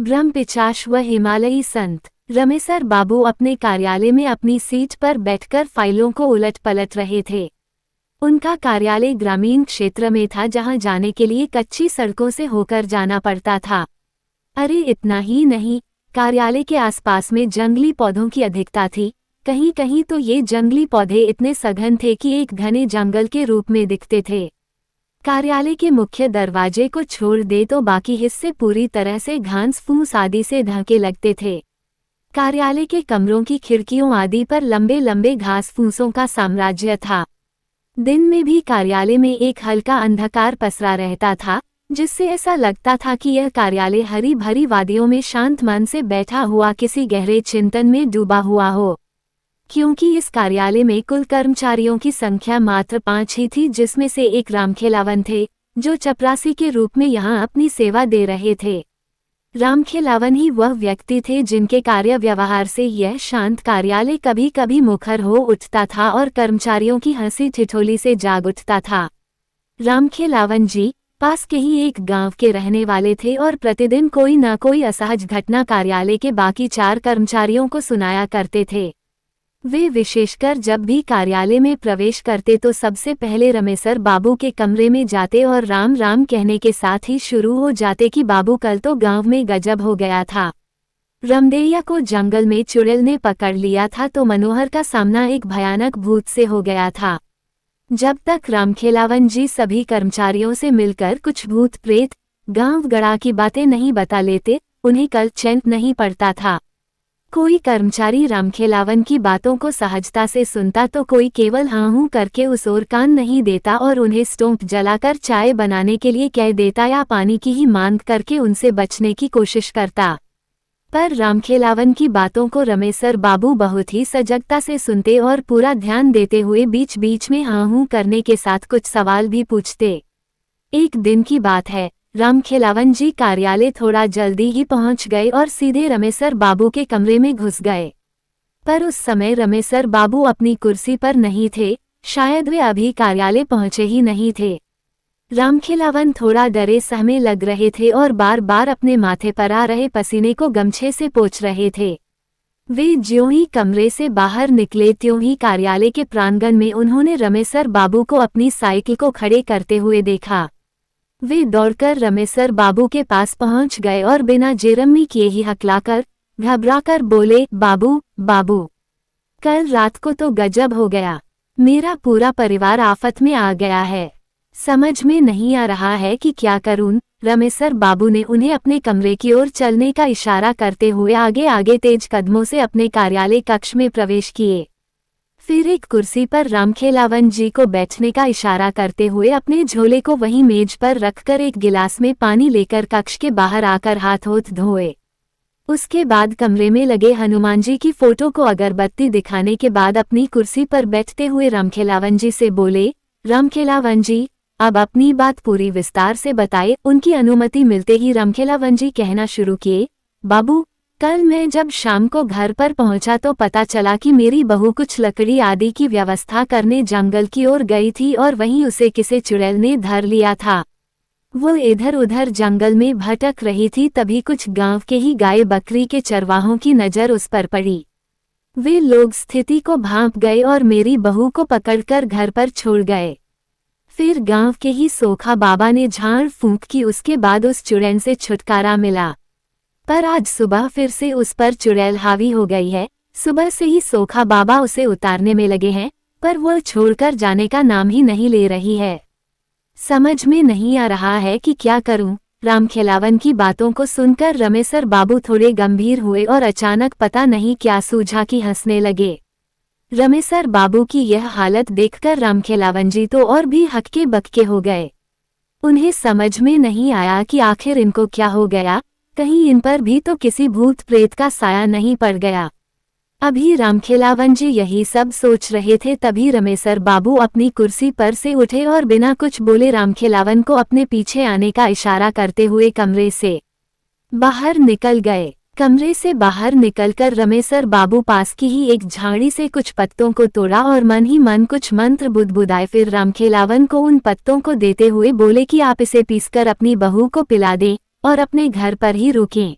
ब्रह्मपिचाश व हिमालयी संत रमेसर बाबू अपने कार्यालय में अपनी सीट पर बैठकर फाइलों को उलट पलट रहे थे। उनका कार्यालय ग्रामीण क्षेत्र में था, जहां जाने के लिए कच्ची सड़कों से होकर जाना पड़ता था। अरे इतना ही नहीं, कार्यालय के आसपास में जंगली पौधों की अधिकता थी। कहीं कहीं तो ये जंगली पौधे इतने सघन थे कि एक घने जंगल के रूप में दिखते थे। कार्यालय के मुख्य दरवाजे को छोड़ दे तो बाकी हिस्से पूरी तरह से घास फूस आदि से ढके लगते थे। कार्यालय के कमरों की खिड़कियों आदि पर लंबे लंबे घास फूसों का साम्राज्य था। दिन में भी कार्यालय में एक हल्का अंधकार पसरा रहता था, जिससे ऐसा लगता था कि यह कार्यालय हरी भरी वादियों में शांत मन से बैठा हुआ किसी गहरे चिंतन में डूबा हुआ हो। क्योंकि इस कार्यालय में कुल कर्मचारियों की संख्या मात्र 5 ही थी, जिसमें से एक रामखेलावन थे, जो चपरासी के रूप में यहाँ अपनी सेवा दे रहे थे। रामखेलावन ही वह व्यक्ति थे जिनके कार्य व्यवहार से यह शांत कार्यालय कभी कभी मुखर हो उठता था और कर्मचारियों की हंसी ठिठोली से जाग उठता था। रामखेलावन जी पास के ही एक गांव के रहने वाले थे और प्रतिदिन कोई न कोई असहज घटना कार्यालय के बाकी 4 कर्मचारियों को सुनाया करते थे। वे विशेषकर जब भी कार्यालय में प्रवेश करते तो सबसे पहले रमेसर बाबू के कमरे में जाते और राम राम कहने के साथ ही शुरू हो जाते कि बाबू कल तो गांव में गजब हो गया था। रमदैया को जंगल में चुड़ैल ने पकड़ लिया था तो मनोहर का सामना एक भयानक भूत से हो गया था। जब तक रामखेलावन जी सभी कर्मचारियों से मिलकर कुछ भूत प्रेत गांव गड़ा की बातें नहीं बता लेते, उन्हें कल चैन नहीं पड़ता था। कोई कर्मचारी रामखेलावन की बातों को सहजता से सुनता तो कोई केवल हाँ हूँ करके उस ओर कान नहीं देता और उन्हें स्टोव जलाकर चाय बनाने के लिए कह देता या पानी की ही मांग करके उनसे बचने की कोशिश करता। पर रामखेलावन की बातों को रमेसर बाबू बहुत ही सजगता से सुनते और पूरा ध्यान देते हुए बीच बीच में हाँ हूँ करने के साथ कुछ सवाल भी पूछते। एक दिन की बात है, रामखेलावन जी कार्यालय थोड़ा जल्दी ही पहुंच गए और सीधे रमेसर बाबू के कमरे में घुस गए। पर उस समय रमेसर बाबू अपनी कुर्सी पर नहीं थे, शायद वे अभी कार्यालय पहुंचे ही नहीं थे। रामखेलावन थोड़ा डरे सहमे लग रहे थे और बार बार अपने माथे पर आ रहे पसीने को गमछे से पोंछ रहे थे। वे ज्यों ही कमरे से बाहर निकले त्यों ही कार्यालय के प्रांगण में उन्होंने रमेसर बाबू को अपनी साइकिल को खड़े करते हुए देखा। वे दौड़कर रमेसर बाबू के पास पहुंच गए और बिना जेरमी किए ही हकलाकर घबराकर बोले, बाबू बाबू, कल रात को तो गजब हो गया। मेरा पूरा परिवार आफत में आ गया है। समझ में नहीं आ रहा है कि क्या करूं। रमेसर बाबू ने उन्हें अपने कमरे की ओर चलने का इशारा करते हुए आगे आगे तेज कदमों से अपने कार्यालय कक्ष में प्रवेश किए। फिर एक कुर्सी पर रामखेलावन जी को बैठने का इशारा करते हुए अपने झोले को वहीं मेज पर रखकर एक गिलास में पानी लेकर कक्ष के बाहर आकर हाथ धोए। उसके बाद कमरे में लगे हनुमान जी की फोटो को अगरबत्ती दिखाने के बाद अपनी कुर्सी पर बैठते हुए रामखेलावन जी से बोले, रामखेलावन जी अब अपनी बात पूरी विस्तार से बताए। उनकी अनुमति मिलते ही रामखेलावन जी कहना शुरू किए, बाबू कल मैं जब शाम को घर पर पहुंचा तो पता चला कि मेरी बहू कुछ लकड़ी आदि की व्यवस्था करने जंगल की ओर गई थी और वहीं उसे किसी चुड़ैल ने धर लिया था। वो इधर उधर जंगल में भटक रही थी, तभी कुछ गांव के ही गाय बकरी के चरवाहों की नजर उस पर पड़ी। वे लोग स्थिति को भांप गए और मेरी बहू को पकड़कर घर पर छोड़ गए। फिर गांव के ही सोखा बाबा ने झाड़ फूंक की, उसके बाद उस चुड़ैल से छुटकारा मिला। पर आज सुबह फिर से उस पर चुड़ैल हावी हो गई है। सुबह से ही सोखा बाबा उसे उतारने में लगे हैं, पर वह छोड़कर जाने का नाम ही नहीं ले रही है। समझ में नहीं आ रहा है कि क्या करूं। रामखेलावन की बातों को सुनकर रमेसर बाबू थोड़े गंभीर हुए और अचानक पता नहीं क्या सूझा कि हंसने लगे। रमेसर बाबू की यह हालत देखकर रामखेलावन जी तो और भी हक्के बक्के हो गए। उन्हें समझ में नहीं आया कि आखिर इनको क्या हो गया, कहीं इन पर भी तो किसी भूत प्रेत का साया नहीं पड़ गया। अभी रामखेलावन जी यही सब सोच रहे थे, तभी रमेसर बाबू अपनी कुर्सी पर से उठे और बिना कुछ बोले रामखेलावन को अपने पीछे आने का इशारा करते हुए कमरे से बाहर निकल गए। कमरे से बाहर निकलकर रमेसर बाबू पास की ही एक झाड़ी से कुछ पत्तों को तोड़ा और मन ही मन कुछ मंत्र बुदबुदाए। फिर रामखेलावन को उन पत्तों को देते हुए बोले कि आप इसे पीसकर अपनी बहू को पिला दें और अपने घर पर ही रुकें।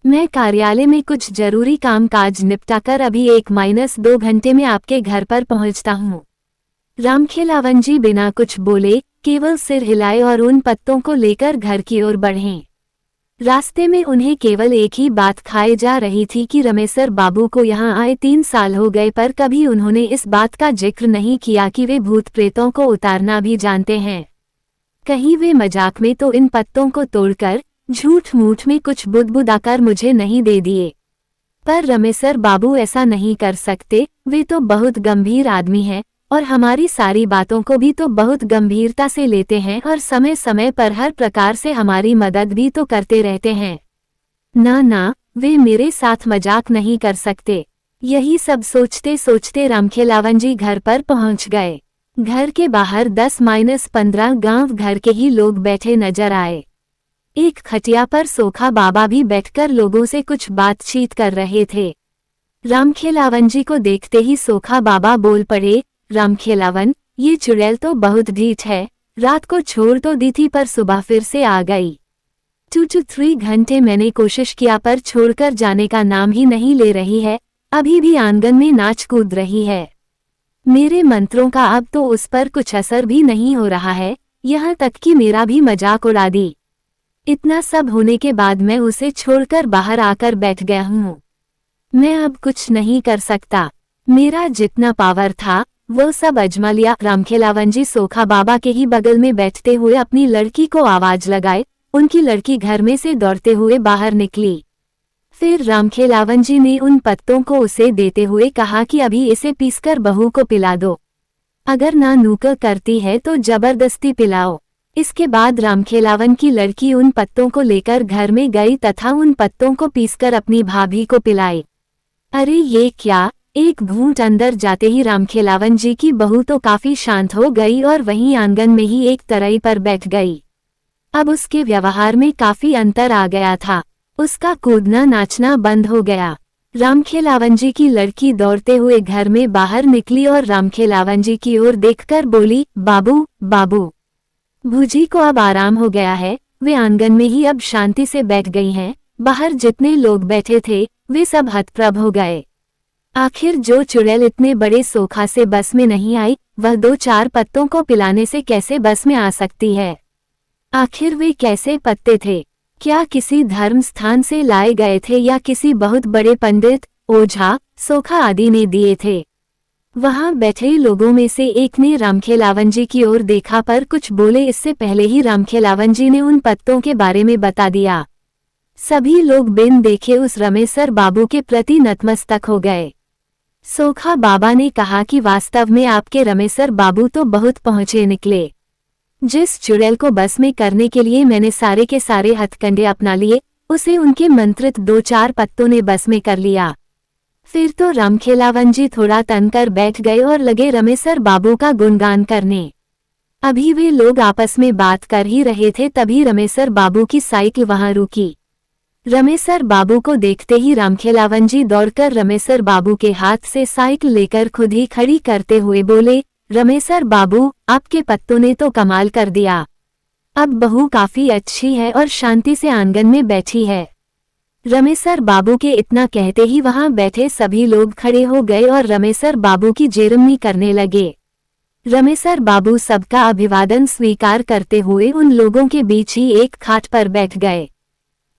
मैं कार्यालय में कुछ जरूरी कामकाज निपटाकर अभी 1-2 घंटे में आपके घर पर पहुंचता हूँ। रामखेलावन जी बिना कुछ बोले केवल सिर हिलाए और उन पत्तों को लेकर घर की ओर बढ़े। रास्ते में उन्हें केवल एक ही बात खाए जा रही थी कि रमेसर बाबू को यहाँ आए 3 साल हो गए, पर कभी उन्होंने इस बात का जिक्र नहीं किया कि वे भूत प्रेतों को उतारना भी जानते हैं। कहीं वे मजाक में तो इन पत्तों को तोड़कर झूठ मूठ में कुछ बुदबुदाकर मुझे नहीं दे दिए। पर रमेसर बाबू ऐसा नहीं कर सकते, वे तो बहुत गंभीर आदमी हैं और हमारी सारी बातों को भी तो बहुत गंभीरता से लेते हैं और समय समय पर हर प्रकार से हमारी मदद भी तो करते रहते हैं। ना, वे मेरे साथ मजाक नहीं कर सकते। यही सब सोचते सोचते रामखेलावन जी घर पर पहुंच गए। घर के बाहर 10-15 गांव घर के ही लोग बैठे नजर आए। एक खटिया पर सोखा बाबा भी बैठकर लोगों से कुछ बातचीत कर रहे थे। रामखेलावन जी को देखते ही सोखा बाबा बोल पड़े, रामखेलावन, ये चुड़ैल तो बहुत ढीठ है, रात को छोड़ तो दी थी पर सुबह फिर से आ गई। 2-3 घंटे मैंने कोशिश किया पर छोड़कर जाने का नाम ही नहीं ले रही है, अभी भी आंगन में नाच कूद रही है। मेरे मंत्रों का अब तो उस पर कुछ असर भी नहीं हो रहा है, यहाँ तक कि मेरा भी मजाक उड़ा दी। इतना सब होने के बाद मैं उसे छोड़कर बाहर आकर बैठ गया हूँ। मैं अब कुछ नहीं कर सकता। मेरा जितना पावर था वो सब अजमा लिया। रामखेलावन जी सोखा बाबा के ही बगल में बैठते हुए अपनी लड़की को आवाज लगाए। उनकी लड़की घर में से दौड़ते हुए बाहर निकली। फिर रामखेलावन जी ने उन पत्तों को उसे देते हुए कहा कि अभी इसे पीसकर बहू को पिला दो, अगर ना नूक करती है तो जबरदस्ती पिलाओ। इसके बाद रामखेलावन की लड़की उन पत्तों को लेकर घर में गई तथा उन पत्तों को पीसकर अपनी भाभी को पिलाई। अरे ये क्या! एक घूंट अंदर जाते ही रामखेलावन जी की बहू तो काफी शांत हो गई और वहीं आंगन में ही एक तरई पर बैठ गई। अब उसके व्यवहार में काफी अंतर आ गया था। उसका कूदना नाचना बंद हो गया। रामखेलावन जी की लड़की दौड़ते हुए घर में बाहर निकली और रामखेलावन जी की ओर देखकर बोली, बाबू बाबू। भूजी को अब आराम हो गया है, वे आंगन में ही अब शांति से बैठ गई हैं। बाहर जितने लोग बैठे थे वे सब हतप्रभ हो गए। आखिर जो चुड़ैल इतने बड़े सोखा से बस में नहीं आई, वह 2-4 पत्तों को पिलाने से कैसे बस में आ सकती है? आखिर वे कैसे पत्ते थे? क्या किसी धर्म स्थान से लाए गए थे या किसी बहुत बड़े पंडित, ओझा, सोखा आदि ने दिए थे? वहां बैठे लोगों में से एक ने रामखेलावन जी की ओर देखा पर कुछ बोले इससे पहले ही रामखेलावन जी ने उन पत्तों के बारे में बता दिया। सभी लोग बिन देखे उस रमेसर बाबू के प्रति नतमस्तक हो गए। सोखा बाबा ने कहा कि वास्तव में आपके रमेसर बाबू तो बहुत पहुंचे निकले। जिस चुड़ैल को बस में करने के लिए मैंने सारे के सारे हथकंडे अपना लिए, उसे उनके मंत्रित 2-4 पत्तों ने बस में कर लिया। फिर तो रामखेलावन जी थोड़ा तनकर बैठ गए और लगे रमेसर बाबू का गुणगान करने। अभी वे लोग आपस में बात कर ही रहे थे तभी रमेसर बाबू की साइकिल वहां रुकी। रमेसर बाबू को देखते ही रामखेलावन जी दौड़कर रमेसर बाबू के हाथ से साइकिल लेकर खुद ही खड़ी करते हुए बोले, रमेसर बाबू, आपके पत्तों ने तो कमाल कर दिया। अब बहू काफी अच्छी है और शांति से आंगन में बैठी है। रमेसर बाबू के इतना कहते ही वहां बैठे सभी लोग खड़े हो गए और रमेसर बाबू की जेरमनी करने लगे। रमेसर बाबू सबका अभिवादन स्वीकार करते हुए उन लोगों के बीच ही एक खाट पर बैठ गए।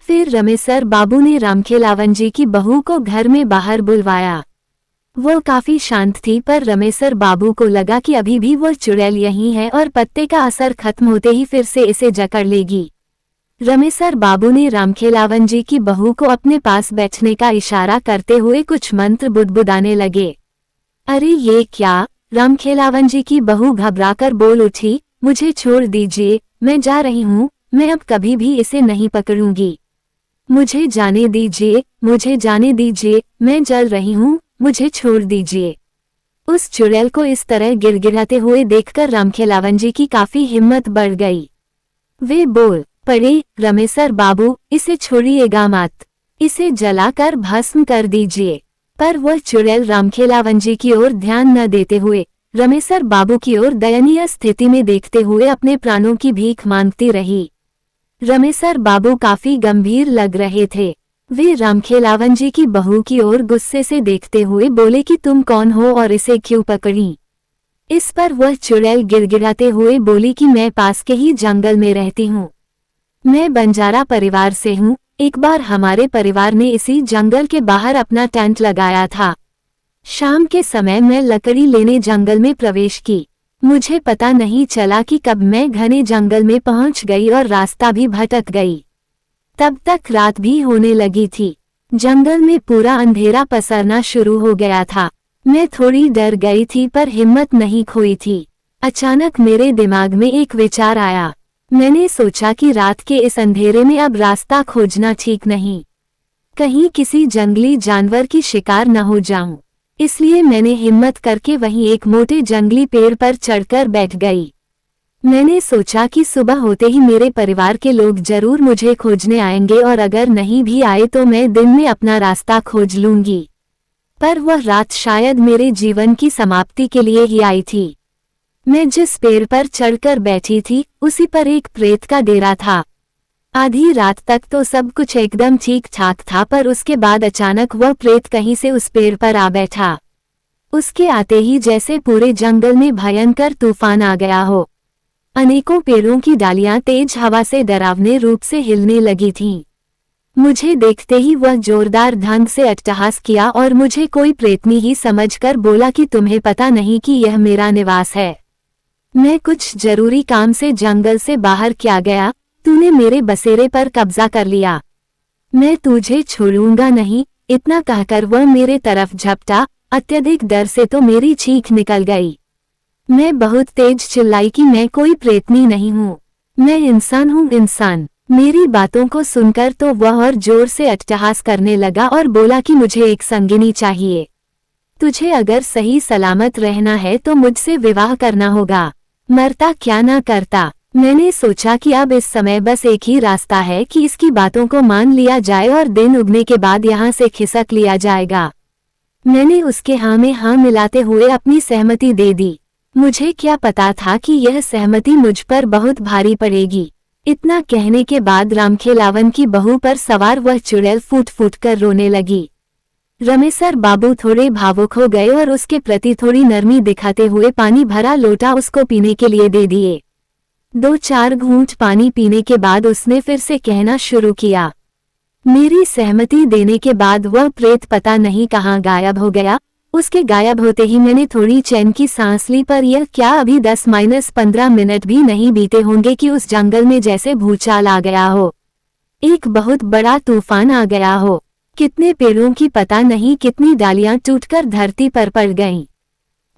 फिर रमेसर बाबू ने रामखेलावन जी की बहू को घर में बाहर बुलवाया। वो काफी शांत थी पर रमेसर बाबू को लगा कि अभी भी वो चुड़ैल यहीं है और पत्ते का असर खत्म होते ही फिर से इसे जकड़ लेगी। रमेसर बाबू ने रामखेलावन जी की बहू को अपने पास बैठने का इशारा करते हुए कुछ मंत्र बुदबुदाने लगे। अरे ये क्या! रामखेलावन जी की बहू घबराकर बोल उठी, मुझे छोड़ दीजिए, मैं जा रही हूँ, मैं अब कभी भी इसे नहीं पकड़ूंगी। मुझे जाने दीजिए, मुझे जाने दीजिए, मैं जल रही हूँ, मुझे छोड़ दीजिए। उस चुड़ैल को इस तरह गिड़गिड़ाते हुए देखकर रामखेलावन जी की काफी हिम्मत बढ़ गई। वे बोल पड़े, रमेसर बाबू, इसे छोड़िएगा मत, इसे जलाकर भस्म कर दीजिए। पर वह चुड़ैल रामखेलावन जी की ओर ध्यान न देते हुए रमेसर बाबू की ओर दयनीय स्थिति में देखते हुए अपने प्राणों की भीख मांगती रही। रमेसर बाबू काफी गंभीर लग रहे थे। वे रामखेलावन जी की बहू की ओर गुस्से से देखते हुए बोले कि तुम कौन हो और इसे क्यों पकड़ी। इस पर वह चुड़ैल गिड़गिड़ाते हुए बोली कि मैं पास के ही जंगल में रहती हूँ। मैं बंजारा परिवार से हूँ। एक बार हमारे परिवार ने इसी जंगल के बाहर अपना टेंट लगाया था। शाम के समय मैं लकड़ी लेने जंगल में प्रवेश की। मुझे पता नहीं चला कि कब मैं घने जंगल में पहुंच गई और रास्ता भी भटक गई। तब तक रात भी होने लगी थी। जंगल में पूरा अंधेरा पसरना शुरू हो गया था। मैं थोड़ी डर गई थी पर हिम्मत नहीं खोई थी। अचानक मेरे दिमाग में एक विचार आया। मैंने सोचा कि रात के इस अंधेरे में अब रास्ता खोजना ठीक नहीं, कहीं किसी जंगली जानवर की शिकार न हो जाऊं। इसलिए मैंने हिम्मत करके वहीं एक मोटे जंगली पेड़ पर चढ़कर बैठ गई। मैंने सोचा कि सुबह होते ही मेरे परिवार के लोग जरूर मुझे खोजने आएंगे और अगर नहीं भी आए तो मैं दिन में अपना रास्ता खोज लूंगी। पर वह रात शायद मेरे जीवन की समाप्ति के लिए ही आई थी। मैं जिस पेड़ पर चढ़कर बैठी थी उसी पर एक प्रेत का डेरा था। आधी रात तक तो सब कुछ एकदम ठीक ठाक था, पर उसके बाद अचानक वह प्रेत कहीं से उस पेड़ पर आ बैठा। उसके आते ही जैसे पूरे जंगल में भयंकर तूफान आ गया हो। अनेकों पेड़ों की डालियां तेज हवा से डरावने रूप से हिलने लगी थीं। मुझे देखते ही वह जोरदार ढंग से अट्टहास किया और मुझे कोई प्रेतनी ही समझकर बोला कि तुम्हें पता नहीं कि यह मेरा निवास है। मैं कुछ जरूरी काम से जंगल से बाहर क्या गया, तूने मेरे बसेरे पर कब्जा कर लिया। मैं तुझे छोड़ूंगा नहीं। इतना कहकर वह मेरे तरफ झपटा। अत्यधिक डर से तो मेरी चीख निकल गई। मैं बहुत तेज चिल्लाई कि मैं कोई प्रेतनी नहीं हूँ, मैं इंसान हूँ, इंसान। मेरी बातों को सुनकर तो वह और जोर से अट्टहास करने लगा और बोला कि मुझे एक संगिनी चाहिए। तुझे अगर सही सलामत रहना है तो मुझसे विवाह करना होगा, मरता क्या ना करता। मैंने सोचा कि अब इस समय बस एक ही रास्ता है कि इसकी बातों को मान लिया जाए और दिन उगने के बाद यहाँ से खिसक लिया जाएगा। मैंने उसके हाँ में हाँ मिलाते हुए अपनी सहमति दे दी। मुझे क्या पता था कि यह सहमति मुझ पर बहुत भारी पड़ेगी। इतना कहने के बाद रामखेलावन की बहू पर सवार वह चुड़ैल फूट फूट कर रोने लगी। रमेसर बाबू थोड़े भावुक हो गए और उसके प्रति थोड़ी नरमी दिखाते हुए पानी भरा लोटा उसको पीने के लिए दे दिए। 2-4 घूंट पानी पीने के बाद उसने फिर से कहना शुरू किया। मेरी सहमति देने के बाद वह प्रेत पता नहीं कहाँ गायब हो गया। उसके गायब होते ही मैंने थोड़ी चैन की सांस ली, पर यह क्या अभी 10-15 मिनट भी नहीं बीते होंगे कि उस जंगल में जैसे भूचाल आ गया हो। एक बहुत बड़ा तूफान आ गया हो। कितने पेड़ों की पता नहीं कितनी डालियां टूटकर धरती पर पड़ गईं।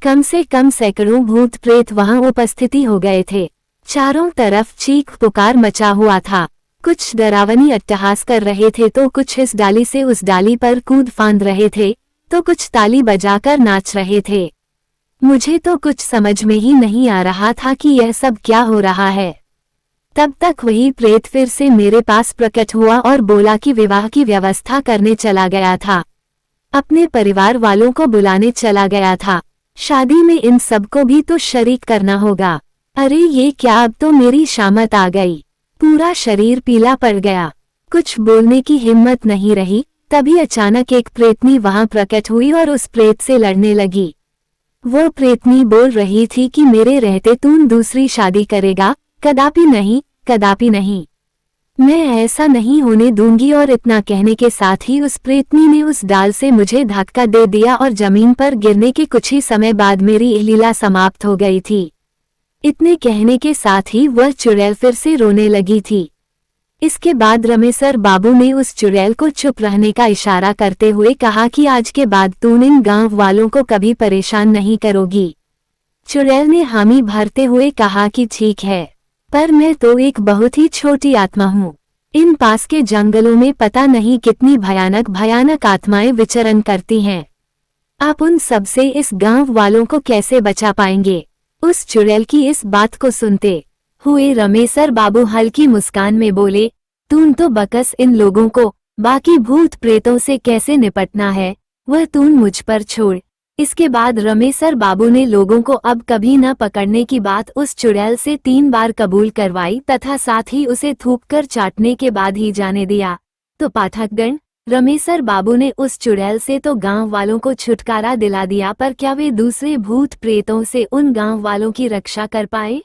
कम से कम सैकड़ों भूत प्रेत वहां उपस्थिति हो गए थे। चारों तरफ चीख पुकार मचा हुआ था। कुछ डरावनी अट्टहास कर रहे थे तो कुछ इस डाली से उस डाली पर कूद फांद रहे थे तो कुछ ताली बजाकर नाच रहे थे। मुझे तो कुछ समझ में ही नहीं आ रहा था कि यह सब क्या हो रहा है। तब तक वही प्रेत फिर से मेरे पास प्रकट हुआ और बोला कि विवाह की व्यवस्था करने चला गया था, अपने परिवार वालों को बुलाने चला गया था। शादी में इन सबको भी तो शरीक करना होगा। अरे ये क्या, अब तो मेरी शामत आ गई। पूरा शरीर पीला पड़ गया, कुछ बोलने की हिम्मत नहीं रही। तभी अचानक एक प्रेतनी वहां प्रकट हुई और उस प्रेत से लड़ने लगी। वो प्रेतनी बोल रही थी कि मेरे रहते तू दूसरी शादी करेगा, कदापि नहीं, कदापि नहीं, मैं ऐसा नहीं होने दूंगी। और इतना कहने के साथ ही उस प्रेतनी ने उस डाल से मुझे धक्का दे दिया और जमीन पर गिरने के कुछ ही समय बाद मेरी लीला समाप्त हो गई थी। इतने कहने के साथ ही वह चुड़ैल फिर से रोने लगी थी। इसके बाद रमेसर बाबू ने उस चुड़ैल को चुप रहने का इशारा करते हुए कहा कि आज के बाद तू इन गांव वालों को कभी परेशान नहीं करोगी। चुड़ैल ने हामी भरते हुए कहा कि ठीक है, पर मैं तो एक बहुत ही छोटी आत्मा हूँ। इन पास के जंगलों में पता नहीं कितनी भयानक भयानक आत्माएं विचरण करती हैं। आप उन सब से इस गांव वालों को कैसे बचा पाएंगे? उस चुड़ैल की इस बात को सुनते हुए रमेसर बाबू हल्की मुस्कान में बोले, तून तो बकस इन लोगों को, बाकी भूत प्रेतों से कैसे निपटना है वह तून मुझ पर छोड़। इसके बाद रमेसर बाबू ने लोगों को अब कभी न पकड़ने की बात उस चुड़ैल से 3 बार कबूल करवाई तथा साथ ही उसे थूककर चाटने के बाद ही जाने दिया। तो पाठकगण, रमेसर बाबू ने उस चुड़ैल से तो गांव वालों को छुटकारा दिला दिया, पर क्या वे दूसरे भूत प्रेतों से उन गांव वालों की रक्षा कर पाए?